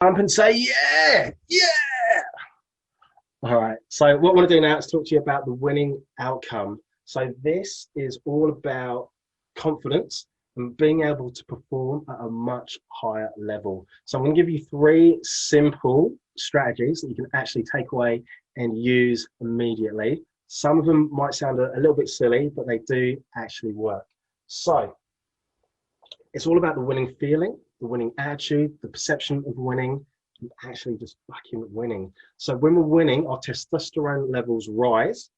Jump and say, yeah, yeah. All right. So what I want to do now is talk to you about the winning outcome. So this is all about confidence and being able to perform at a much higher level. So I'm going to give you three simple strategies that you can actually take away and use immediately. Some of them might sound a little bit silly, but they do actually work. So it's all about the winning feeling, the winning attitude, the perception of winning, and actually just fucking winning. So when we're winning, our testosterone levels rise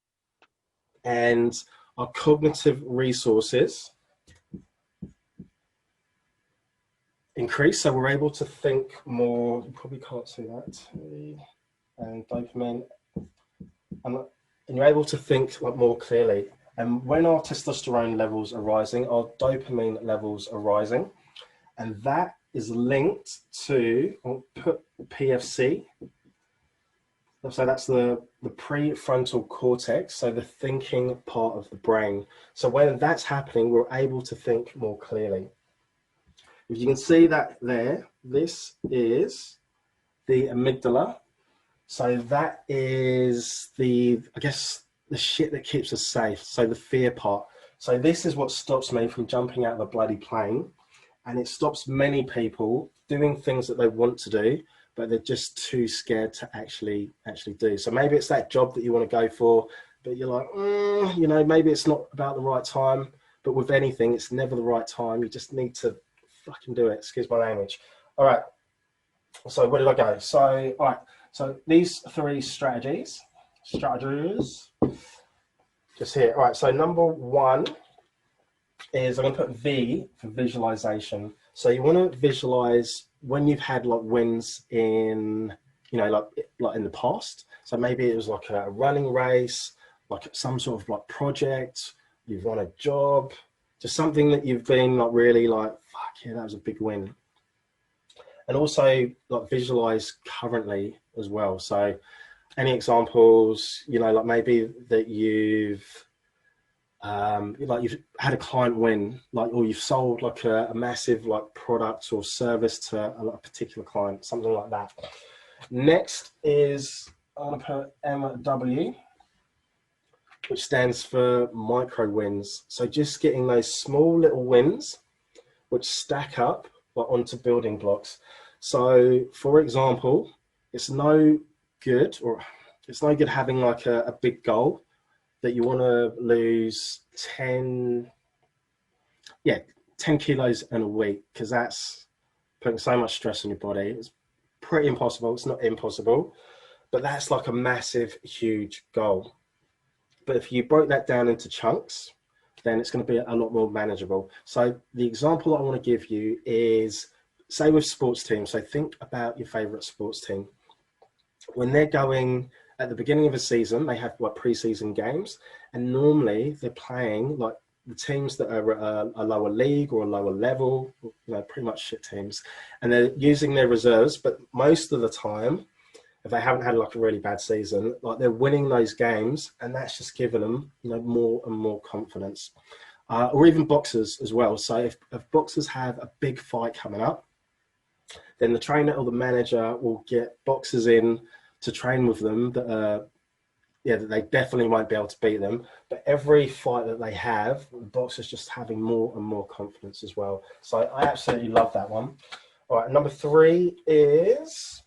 and our cognitive resources increase. So we're able to think more. You probably can't see that. And dopamine, and you're able to think like more clearly. And when our testosterone levels are rising, our dopamine levels are rising, and that is linked to, I'll put PFC. So that's the prefrontal cortex, so the thinking part of the brain. So when that's happening, we're able to think more clearly. If you can see that there, this is the amygdala. So that is I guess, the shit that keeps us safe. So the fear part. So this is what stops me from jumping out of a bloody plane. And it stops many people doing things that they want to do, but they're just too scared to actually do. So maybe it's that job that you want to go for, but you're like, maybe it's not about the right time. But with anything, it's never the right time. You just need to fucking do it. Excuse my language. All right. So where did I go? So, all right. So these three strategies, just here. All right. So number one is I'm going to put V for visualization. So you want to visualize when you've had like wins in, like in the past. So maybe it was like a running race, like some sort of like project, you've won a job, just something that you've been like really like, fuck yeah, that was a big win. And also like visualize currently as well. So any examples, like maybe that you've had a client win, or you've sold like a massive like product or service to a particular client, something like that. Next is I'm going to put MW, which stands for micro wins. So just getting those small little wins which stack up onto building blocks. So for example, it's no good having like a big goal that you want to lose 10 kilos in a week, because that's putting so much stress on your body. It's pretty impossible. It's not impossible, but that's like a massive, huge goal. But if you broke that down into chunks, then it's going to be a lot more manageable. So the example I want to give you is, say with sports teams. So think about your favorite sports team. When they're going at the beginning of a season, they have like pre-season games, and normally they're playing like the teams that are a lower league or a lower level, pretty much shit teams, and they're using their reserves. But most of the time, if they haven't had like a really bad season, like they're winning those games, and that's just giving them more and more confidence. Or even boxers as well. So if boxers have a big fight coming up, then the trainer or the manager will get boxers in to train with them that they definitely won't be able to beat them. But every fight that they have, the boxer's just having more and more confidence as well. So I absolutely love that one. All right, number three is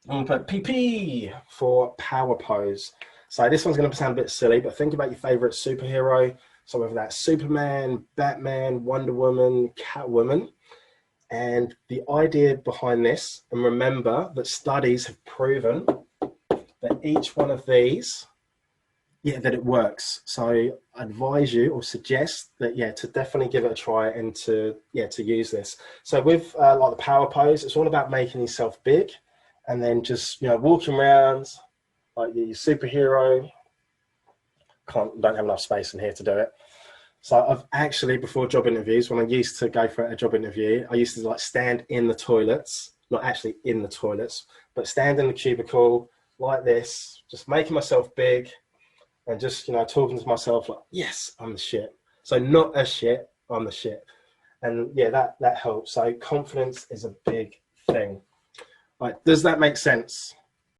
I'm going to put PP for power pose. So this one's going to sound a bit silly, but think about your favorite superhero. So whether that's Superman, Batman, Wonder Woman, Catwoman. And the idea behind this, and remember that studies have proven that each one of these, that it works. So I advise you or suggest that, to definitely give it a try and to use this. So with like the power pose, it's all about making yourself big, and then just, walking around like your superhero. Don't have enough space in here to do it. So I've actually, before job interviews, when I used to go for a job interview, I used to like stand in the toilets, not actually in the toilets, but stand in the cubicle like this, just making myself big and just, talking to myself like, yes, I'm the shit. So not a shit, I'm the shit. And that helps. So confidence is a big thing. Like, does that make sense?